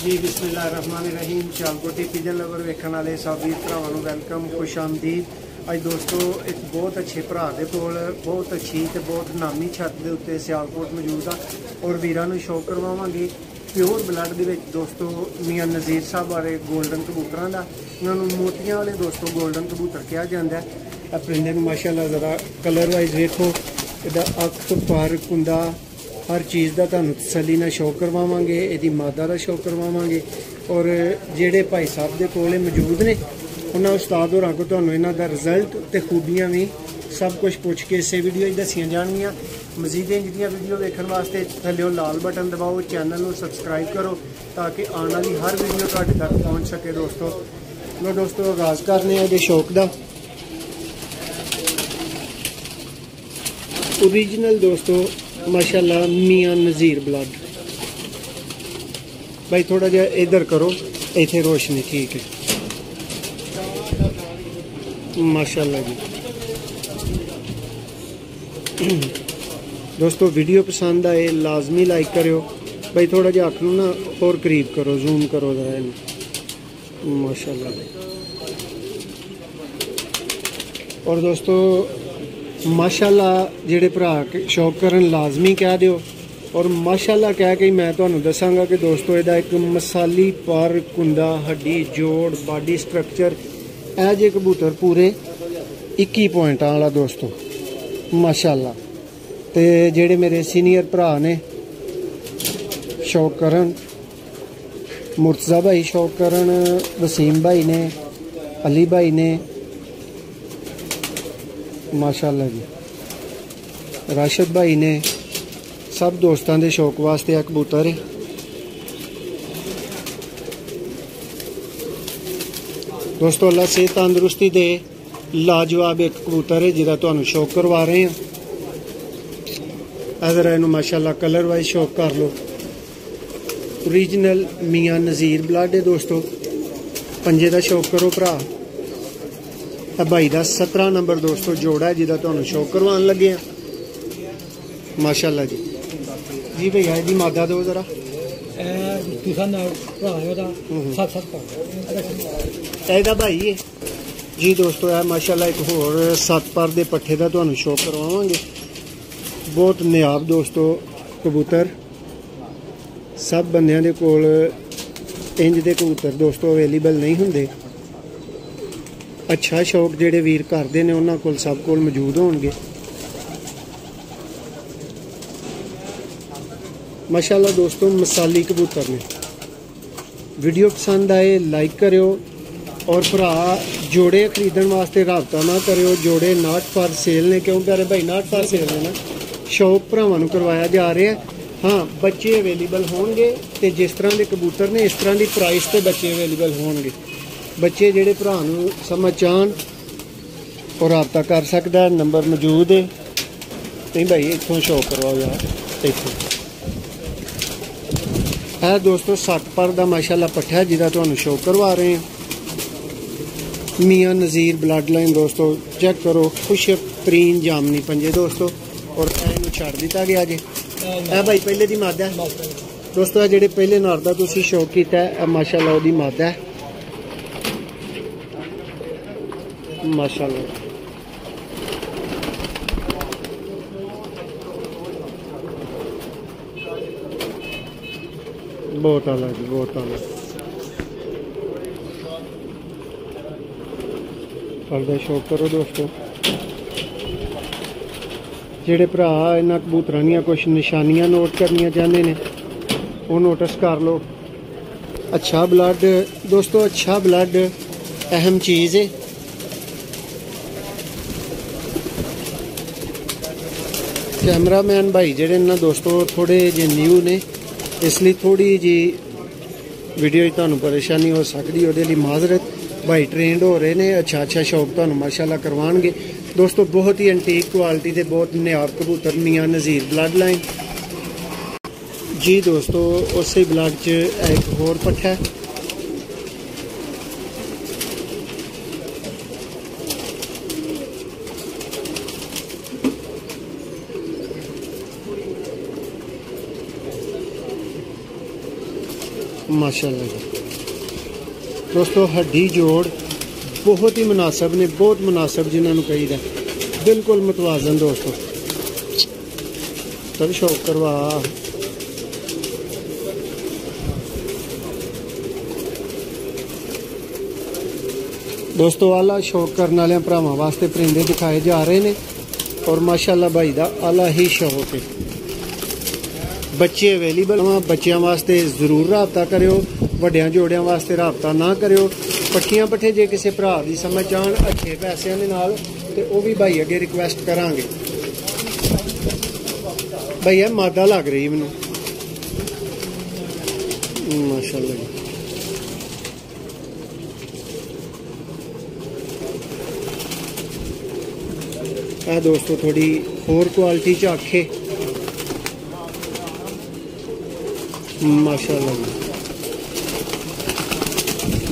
जी बिस्मिल्लाहिर्रहमानिर्रहीम। Sialkoti pigeon lover वेखण वाले सब वीर भरावां नूं वैलकम, खुश आमदीद। अज दोस्तों एक बहुत अच्छे भरा दे कोल बहुत अच्छी तो बहुत नामी छत के उत्ते सियालकोट मौजूद आ और वीरां नूं शो करवावांगे प्योर ब्लड दे विच दोस्तों मियाँ नज़ीर साहब बारे गोल्डन कबूतरां दा। इन्हां नूं मोतियां वाले दोस्तों गोल्डन कबूतर कहा जाता है। परिंदे नूं माशाअल्लाह ज़रा कलर वाइज वेखो, इहदा अख पर कुंदा हर चीज़ का तुहानूं तसल्ली नाल शो करवावांगे, इहदी मादा का शो करवावांगे और जिहड़े भाई साहब दे कोल मौजूद ने उन्होंने उस्ताद होरां को तुहानूं इन्हां दा रिजल्ट ते खूबियां भी सब कुछ पुछ के इस वीडियो दसियां जाणगियां। मजीद इंज दियां वीडियो वेखण वास्ते थल्लेओ लाल बटन दबाओ, चैनल नूं सबसक्राइब करो ताकि आने वाली हर वीडियो तुहाडे तक पहुँच सके। लो दोस्तों आगाज़ करने इहदे शौक दा। ओरिजिनल दोस्तों माशाल्लाह मियाँ नज़ीर ब्लड। भाई थोड़ा जा इधर करो, इतने रोशनी ठीक है माशाल्लाह जी। दोस्तों वीडियो पसंद आए लाजमी लाइक करो। भाई थोड़ा जा अख नूं ना और करीब करो, जूम करो जरा इन्हूं माशाल्लाह। और दोस्तों माशाल्लाह जेड़े भरा शौक करन लाजमी कह दिओ और माशाल्लाह कह के मैं तुहानूं दसांगा कि दोस्तों इहदा एक मसाली पर कुंदा हड्डी जोड़ बॉडी स्ट्रक्चर ए जे कबूतर पूरे 21 पॉइंटां वाला दोस्तों माशाल्लाह। ते जेड़े मेरे सीनियर भरा ने शौक करन, मुर्तज़ा भाई शौक करन, वसीम भाई ने, अली भाई ने माशाल्लाह जी, राशिद भाई ने, सब दोस्तों के शौक वास्ते आ कबूतर है। दोस्तों अल्लाह सेहत तंदुरुस्ती दे, लाजवाब एक कबूतर है जिहदा तुहानूं शौक करवा रहे हैं। अगर इन्हूं माशाल्लाह कलर वाइज शौक कर लो। ओरिजिनल मियाँ नज़ीर ब्लड है दोस्तों। पंजे का शौक करो भरा। भाई का 17 नंबर दोस्तों जोड़ा है जिहदा तुहानूं शौक करवान लगे हैं माशाल्लाह जी। जी भैया इसकी मादा दो जरा। ਇਹਦਾ भाई है जी दोस्तों है माशाल्लाह। एक होर 7 पर दे पट्ठे का तुहानूं शौक करवावांगे। बहुत नियाब दोस्तों कबूतर, सब बंदियां दे कोल इंज दे कबूतर दोस्तों अवेलेबल नहीं हुंदे। अच्छा शौक जेड़े वीर करते हैं उन्होंने कोल सब कोल मौजूद होंगे माशाल्लाह। दोस्तों मसाली कबूतर ने। वीडियो पसंद आए लाइक करो और भरा जोड़े खरीदने वास्ते रबता ना करो। जोड़े नाट फॉर सेल ने, क्यों प्यारे भाई नाट फॉर सेल ने ना, शौक भरावां करवाया जा रहा है। हाँ बच्चे अवेलेबल होंगे तो जिस तरह के कबूतर ने इस तरह की प्राइस पर बच्चे अवेलेबल होंगे। बच्चे जेड़े भरा समझ आन और रबता कर सकता है, नंबर मौजूद है। नहीं भाई इतों शौक करवाओ यार। इतों है दोस्तों 7 पर का माशाल्लाह पट्ठा है जिहदा तुहानूं शौक करवा रहे हैं। मियाँ नज़ीर ब्लड लाइन दोस्तों चेक करो, खुश तरीन जामनी पंजे दोस्तों। और इन्हूं छड्ड दिता गया जे। है भाई पहले दी मादा है दोस्तों। जेड़े पहले नर दा तुसीं शौक कीता है माशाल्लाह ओहदी मादा है माशाल्लाह। बहुत आला जी, बहुत आला। पर्दा शौक करो दोस्तों। जेड़े भरा इन्हां कबूतरां दियां कुछ निशानियां नोट करनियां चाहते हैं वो नोटिस कर लो। अच्छा ब्लड दोस्तों, अच्छा ब्लड अहम चीज़ है। कैमरामैन भाई जेड़े ना दोस्तों थोड़े जे न्यू ने, इसलिए थोड़ी जी वीडियो तुहानूं परेशानी हो सकती है, वो माजरत। भाई ट्रेंड हो रहे हैं, अच्छा अच्छा शौक तुहानूं माशाल्लाह करवाएंगे दोस्तों। बहुत ही एंटीक क्वालिटी के बहुत नियाब कबूतर मियाँ नज़ीर ब्लड लाइन जी दोस्तों। उस ब्लड च एक होर पट्ठा है माशाल्लाह जी दोस्तों, हड्डी जोड़ बहुत ही मुनासिब ने, बहुत मुनासिब जिन्होंने कहीदा, बिल्कुल मुतवाजन दोस्तों। तब शौक करवा दोस्तों, आला शौक करने वाले भरावां वास्ते परिंदे दिखाए जा रहे हैं और माशाल्लाह भाई दा आला ही शौक है। बच्चे अवेलेबल हाँ, बच्चों वास्ते जरूर रबता करो, वड्डियां जोड़ियां वास्ते रबता ना करो। पट्ठियां पट्ठे जे किसी भरा की समझ जान अच्छे पैसों के नाल ते वो भी भाई अगे रिक्वेस्ट करांगे। भैया मादा लग रही मैनू माशाल्लाह जी। दोस्तों थोड़ी होर क्वालिटी च आखे माशाल्लाह जी।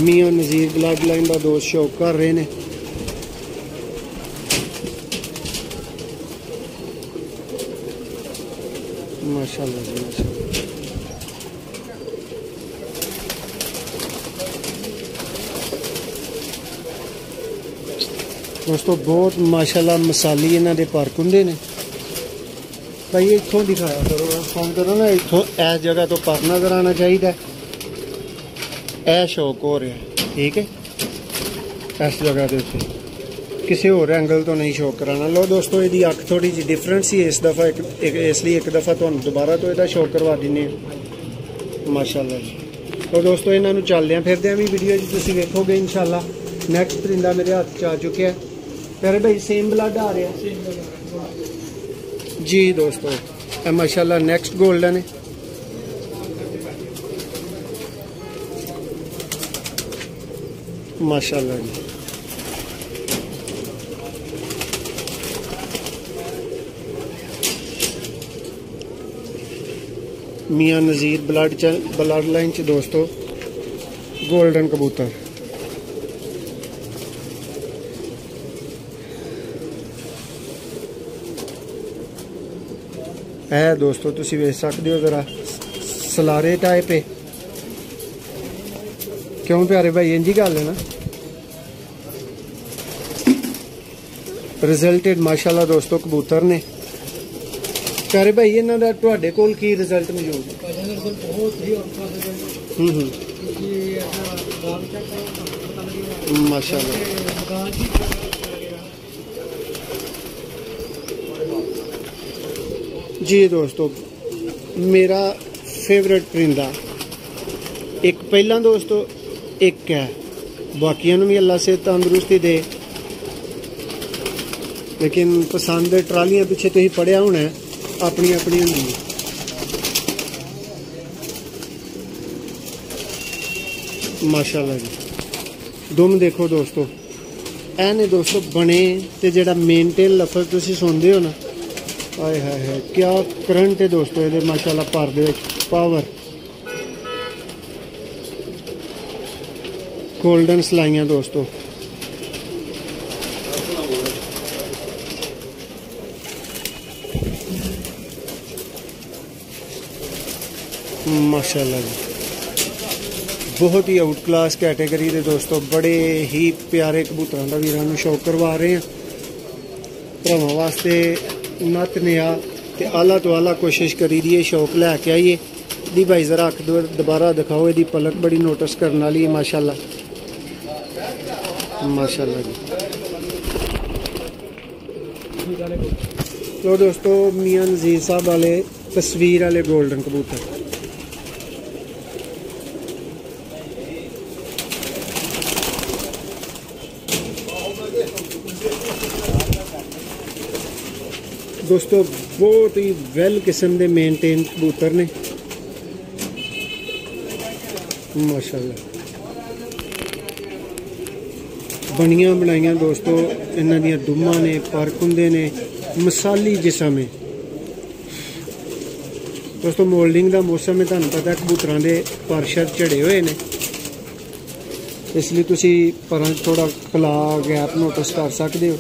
मियां नज़ीर ब्लड लाइन का दोस्त शौक कर रहे हैं। माशाल्लाह जी माशाल्लाह। दोस्तों बहुत माशाल्लाह मसाली इन्हों के पार्क होंगे ने। भाई इतों दिखाया करो, फोन करो ना, इतों इस जगह तो पर नजर आना चाहिए। यह शौक हो रहा है, ठीक है, इस जगह के उत्ते किसी होर एंगल तो नहीं शौक कराना। लो दोस्तों, यदि अख थोड़ी जी डिफरेंट सी इस दफ़ा इसलिए एक दफ़ा तो दोबारा तो यदा शौक करवा देने माशाल्लाह जी। तो दोस्तों इन्हों चलद्या फिरद्या भी वीडियो तुम वेखोगे इंशाल्लाह। नैक्सट परिंदा मेरे हाथ च आ चुके हैं। प्यारे भाई सेम ब्लड आ रहा जी दोस्तों, माशाल्लाह नेक्स्ट गोल्डन है। माशाल्लाह जी मियां नज़ीर ब्लड लाइन च दोस्तों गोल्डन कबूतर। है दोस्तों तुसी वेख सकते हो जरा सलारे टाइप है। क्यों प्यारे भाई इंजी गल है ना। रिजल्टेड माशाल्लाह दोस्तों कबूतर ने। प्यारे भाई इन्हों का तुहाडे कोल की रिजल्ट मौजूद है? माशाल्लाह जी दोस्तों, मेरा फेवरेट परिंदा एक पहला दोस्तों एक है, बाकियों भी अल्लाह से तंदुरुस्ती दे। लेकिन पसंद ट्रालियां पिछे तुसीं पढ़िया होना है, अपनी अपनी होंगी। माशाल्लाह जी दुम देखो दोस्तों, ऐ ने दोस्तों बने ते जेड़ा मेनटेन लफज तुसीं सुनते हो ना, आए हाय हाय क्या करंट है दोस्तों ये माशाल्लाह पर दे पावर। गोल्डन सलाइयां दोस्तों, माशाल्लाह जी बहुत ही आउट क्लास कैटेगरी के दोस्तों बड़े ही प्यारे कबूतरों का वीरां शौक करवा रहे हैं। भरावां वास्ते नत नया ते आला तो आला कोशिश करी दी है, शौक लैके आइए। दी भाई जरा अख दोबारा दिखाओ, यदी पलक बड़ी नोटिस करने वाली है माशाल्लाह माशाल्लाह जी। तो दोस्तों मियां नज़ीर साहब वाले तस्वीर वाले गोल्डन कबूतर दोस्तों बहुत ही वेल किस्म के मेनटेन कबूतर ने माशाल्लाह। बनिया बनाइया दोस्तों इन्हां दियां दुम्मा ने, परक हुंदे ने, मसाली जिसम है दोस्तों। मोल्डिंग का मौसम है, तुहानूं पता कबूतरां दे पर शर झड़े हुए ने, इसलिए तुसीं परां थोड़ा कला गैप नोटिस कर सकते हो।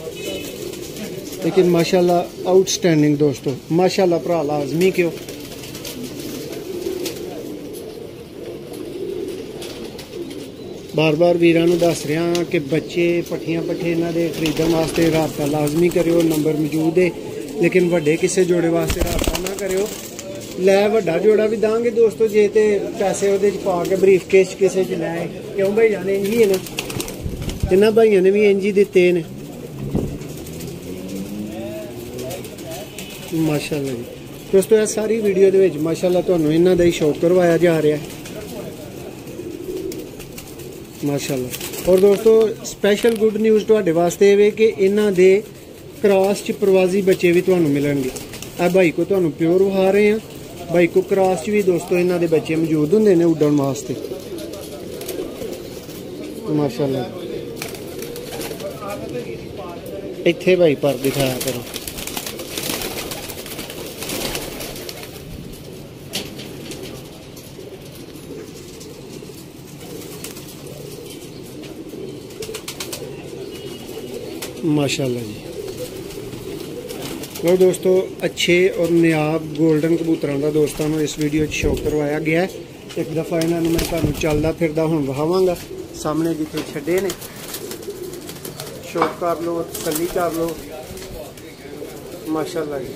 लेकिन माशाल्लाह आउटस्टैंडिंग दोस्तों, माशाल्लाह भरा लाजमी क्यों। बार बार वीरां नूं दस रहा कि बच्चे पट्ठियां पट्ठे इन्हां दे खरीदण वास्ते राबता लाजमी करियो, नंबर मौजूद है, लेकिन वड्डे किसी जोड़े वास्ते राबता ना करियो। लै वड्डा जोड़ा भी दांगे दोस्तों जे ते पैसे उहदे च पा के ब्रीफ केस किसी च लै, क्यों भाई जाने इंज ही है ना, इन्हां भाइयों ने भी इंज ही दिते ने। माशाअल्लाह जी दोस्तों, यह सारी वीडियो दे विच माशाअल्लाह तुहानूं इन्हां दा ही शौक करवाया जा रहा है माशाअल्लाह। और दोस्तों स्पैशल गुड न्यूज़ तुहाडे वास्ते है कि इन्हां दे क्रॉस च प्रवासी बच्चे भी तुहानूं मिलणगे। आ भाई को तुहानूं प्योर विखा रहे हैं, भाई को क्रॉस च भी दोस्तों इन्हां दे बच्चे मौजूद हुंदे ने उड्डण वास्ते माशाअल्लाह। इत्थे भाई पर दिखाया करो। माशाअल्लाह जी। और दोस्तों अच्छे और नायाब गोल्डन कबूतरों का दोस्तों को इस वीडियो शौक करवाया गया है। एक दफ़ा इन्होंने मैं तुहानूं चलदा फिरदा हुण विखावांगा, सामने जिथे छड्डे ने शौक कर लो, तसल्ली कर लो माशाअल्लाह जी।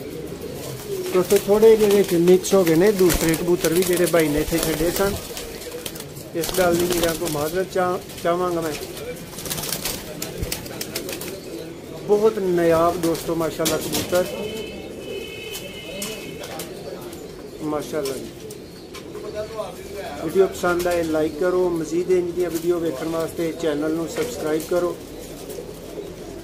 दोस्तों थोड़े जे मिक्स हो गए ने दूसरे कबूतर भी जेडे भाई ने इत्थे छड्डे सन, इस गल की मेरे को माजरत चाहवांगा मैं। बहुत नायाब दोस्तों माशाअल्लाह कबूतर माशाअल्लाह जी। वीडियो पसंद आए लाइक करो, मजीद इंज दी वीडियो वेखण वास्ते चैनल नूं सबसक्राइब करो।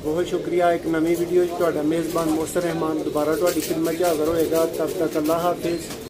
बहुत शुक्रिया। एक नवी वीडियो तुहाडा मेज़बान मोहसिन रहमान दोबारा तुहाडी खिदमत च हाज़र होएगा। तब तक अल्लाह हाफिज़।